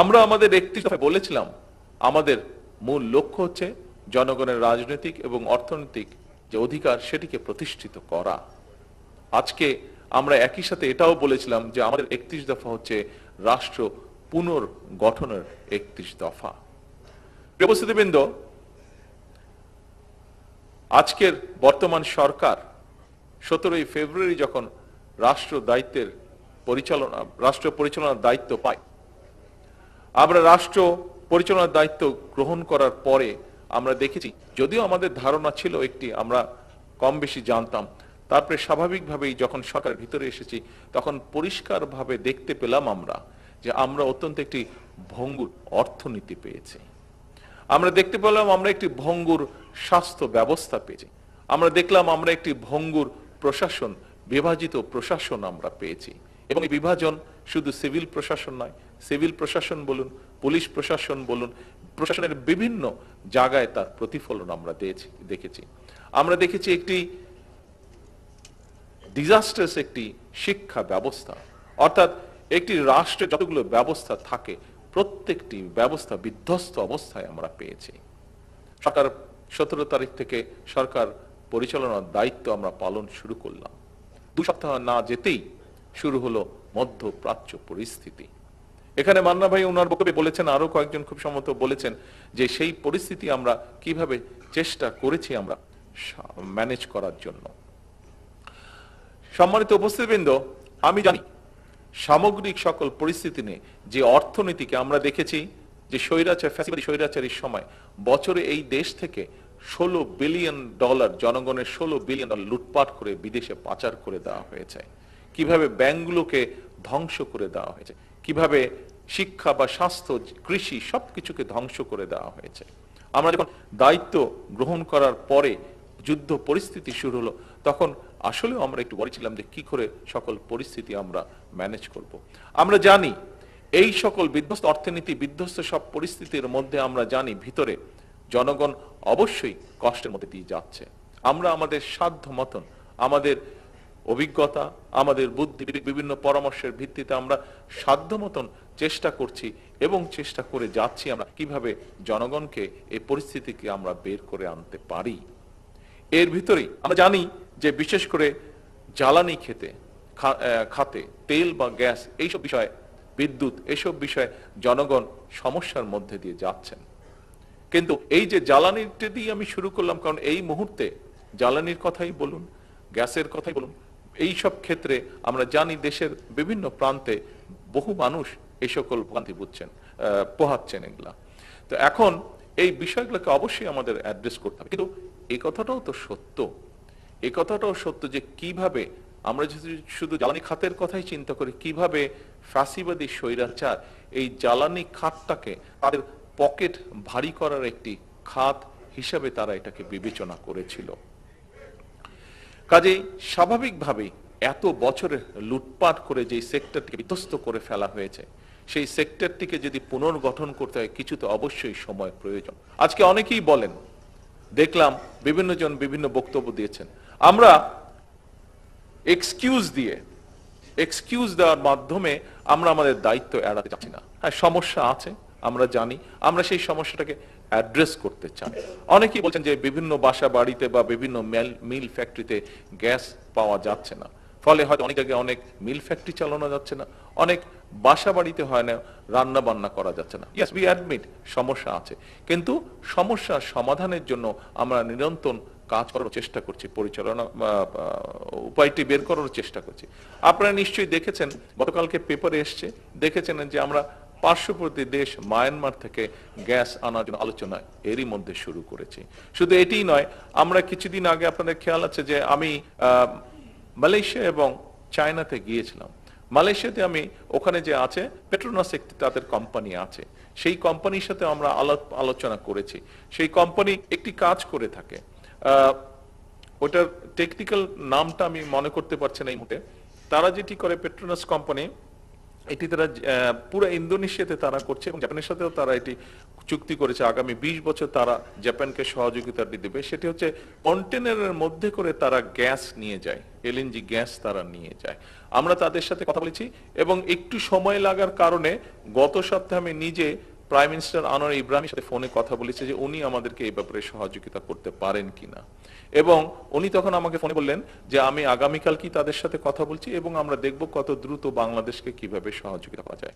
আমরা আমাদের 31 দফায় বলেছিলাম আমাদের মূল লক্ষ্য হচ্ছে জনগণের রাজনৈতিক এবং অর্থনৈতিক যে অধিকার সেটিকে প্রতিষ্ঠিত করা। আজকে আমরা একই সাথে এটাও বলেছিলাম যে আমাদের 31 দফা হচ্ছে রাষ্ট্র পুনর্গঠনের 31 দফা। প্রিয় উপস্থিতিবৃন্দ, আজকের বর্তমান সরকার 17ই ফেব্রুয়ারি যখন রাষ্ট্র পরিচালনার দায়িত্ব পায়, আমরা রাষ্ট্র পরিচালনার দায়িত্ব গ্রহণ করার পরে আমরা দেখেছি, যদিও আমাদের ধারণা ছিল একটি, আমরা কম বেশি জানতাম, তারপরে স্বাভাবিকভাবেই যখন সরকারের ভিতরে এসেছি তখন পরিষ্কারভাবে দেখতে পেলাম আমরা যে আমরা অত্যন্ত একটি ভঙ্গুর অর্থনীতি পেয়েছি। আমরা দেখতে পেলাম আমরা একটি ভঙ্গুর স্বাস্থ্য ব্যবস্থা পেয়েছি। আমরা দেখলাম আমরা একটি ভঙ্গুর প্রশাসন, বিভাজিত প্রশাসন আমরা পেয়েছি। এবং এই বিভাজন শুধু সিভিল প্রশাসন নয়, সিভিল প্রশাসন বলুন, পুলিশ প্রশাসন বলুন, প্রশাসনের বিভিন্ন জায়গায় তার প্রতিফলন আমরা দেখেছি। আমরা দেখেছি একটি ডিজাস্টার্স একটি শিক্ষা ব্যবস্থা, অর্থাৎ একটি রাষ্ট্রে যতগুলো ব্যবস্থা থাকে প্রত্যেকটি ব্যবস্থা বিধ্বস্ত অবস্থায় আমরা পেয়েছি। সরকার 17 তারিখ থেকে সরকার পরিচালনার দায়িত্ব আমরা পালন শুরু করলাম। 2 সপ্তাহ না যেতেই শুরু হলো মধ্যপ্রাচ্য পরিস্থিতি। এখানে মান্না ভাই ওনার বক্তব্যে বলেছেন, আরো কয়েকজন খুব সম্ভবত বলেছেন যে সেই পরিস্থিতি আমরা কিভাবে চেষ্টা করেছি আমরা ম্যানেজ করার জন্য। সম্মানিত উপস্থিতিবৃন্দ, আমি জানি সামগ্রিক সকল পরিস্থিতি নিয়ে যে অর্থনীতিকে আমরা দেখেছি যে স্বৈরাচারীর সময় বছরে এই দেশ থেকে $16 বিলিয়ন জনগণের $16 বিলিয়ন লুটপাট করে বিদেশে পাচার করে দেওয়া হয়েছে, কিভাবে ব্যাংকগুলোকে ধ্বংস করে দেওয়া হয়েছে, কিভাবে শিক্ষা বা স্বাস্থ্য, কৃষি সবকিছুকে ধ্বংস করে দেওয়া হয়েছে। আমরা যখন দায়িত্ব গ্রহণ করার পরে যুদ্ধ পরিস্থিতি শুরু হলো তখন আসলেও আমরা একটু বলেছিলাম যে কি করে সকল পরিস্থিতি আমরা ম্যানেজ করব। আমরা জানি এই সকল বিধ্বস্ত অর্থনীতি, বিধ্বস্ত সব পরিস্থিতির মধ্যে আমরা জানি ভিতরে জনগণ অবশ্যই কষ্টের মধ্যে দিয়ে যাচ্ছে। আমরা আমাদের সাধ্য মতন, আমাদের অভিজ্ঞতা, আমাদের বুদ্ধি, বিভিন্ন পরামর্শের ভিত্তিতে আমরা সাধ্য মতন চেষ্টা করছি এবং চেষ্টা করে যাচ্ছি আমরা কিভাবে জনগণকে এই পরিস্থিতিকে আমরা বের করে আনতে পারি। এর ভিতরেই আমরা জানি যে বিশেষ করে জ্বালানি খাতে তেল বা গ্যাস এইসব বিষয়ে, বিদ্যুৎ এইসব বিষয়ে জনগণ সমস্যার মধ্যে দিয়ে যাচ্ছেন। কিন্তু এই যে জ্বালানিটা দিয়ে আমি শুরু করলাম, কারণ এই মুহূর্তে জ্বালানির কথাই বলুন, গ্যাসের কথাই বলুন, এই সব ক্ষেত্রে আমরা জানি দেশের বিভিন্ন প্রান্তে বহু মানুষ এই সকল ভোগান্তি পোহাচ্ছেন এগুলা। তো এখন এই বিষয়গুলোকে অবশ্যই আমাদের অ্যাড্রেস করতে হবে। কিন্তু এই কথাটাও সত্য যে কিভাবে আমরা যদি শুধু জ্বালানি খাতের কথাই চিন্তা করি, কিভাবে ফ্যাসিবাদী স্বৈরাচার এই জ্বালানি খাতটাকে তাদের পকেট ভারী করার একটি খাত হিসাবে তারা এটাকে বিবেচনা করেছিল। কাজেই স্বাভাবিকভাবেই এত বছরের লুটপাট করে যে সেক্টরটিকে বিধ্বস্ত করে ফেলা হয়েছে, সেই সেক্টরটিকে যদি পুনর্গঠন করতে হয় কিছু তো অবশ্যই সময় প্রয়োজন। আজকে অনেকেই বলেন, দেখলাম বিভিন্ন জন বিভিন্ন বক্তব্য দিয়েছেন, আমরা এক্সকিউজ দেওয়ার মাধ্যমে আমরা আমাদের দায়িত্ব এড়াতে চাচ্ছি না। হ্যাঁ, সমস্যা আছে, আমরা জানি, আমরা সেই সমস্যাটাকে অ্যাড্রেস করতে চাই। অনেকেই বলছেন যে বিভিন্ন বাসা বাড়িতে বা বিভিন্ন মিল ফ্যাক্টরিতে গ্যাস পাওয়া যাচ্ছে না, ফলে হয়তো অনেক জায়গায় অনেক মিল ফ্যাক্টরি চালানো যাচ্ছে না, অনেক বাসা বাড়িতে হয় না রান্না বান্না করা যাচ্ছে না। ইয়েস, উই অ্যাডমিট সমস্যা আছে, কিন্তু সমস্যার সমাধানের জন্য আমরা নিরন্তর কাজ করার চেষ্টা করছি, উপায়টি বের করার চেষ্টা করছি। আপনারা নিশ্চয়ই দেখেছেন, গতকালকে পেপারে এসছে, দেখেছেন যে আমরা পার্শ্ববর্তী দেশ মায়ানমার থেকে গ্যাস আনার জন্য আলোচনা এরই মধ্যে শুরু করেছি। শুধু এটিই নয়, আমরা কিছুদিন আগে, আপনাদের খেয়াল আছে যে আমি মালয়েশিয়া এবং চায়নাতে গিয়েছিলাম। মালয়েশিয়াতে আমি ওখানে যে আছে পেট্রোনাস একটি তাদের কোম্পানি আছে, সেই কোম্পানির সাথে আমরা আলোচনা করেছি। সেই কোম্পানি একটি কাজ করে থাকে, ওটার টেকনিক্যাল নামটা আমি মনে করতে পারছি না এই মুহূর্তে। তারা যেটি করে, পেট্রোনাস কোম্পানি এটি তারা পুরো ইন্দোনেশিয়াতে তারা করছে এবং জাপানের সাথেও তারা এটি চুক্তি করেছে আগামী 20 বছর তারা জাপানকে সহযোগিতা দিবে। সেটি হচ্ছে কন্টেনারের মধ্যে করে তারা গ্যাস নিয়ে যায়, এলএনজি গ্যাস তারা নিয়ে যায়। আমরা তাদের সাথে কথা বলেছি এবং একটু সময় লাগার কারণে গত সপ্তাহে আমি নিজে প্রাইম মিনিস্টার আনোয়ার ইব্রাহিমের সাথে ফোনে কথা বলেছে যে উনি আমাদেরকে এই ব্যাপারে সহযোগিতা করতে পারেন কিনা, এবং উনি তখন আমাকে ফোনে বললেন যে আমি আগামীকাল কি তাদের সাথে কথা বলছি এবং আমরা দেখব কত দ্রুত বাংলাদেশকে কিভাবে সহযোগিতা করা যায়।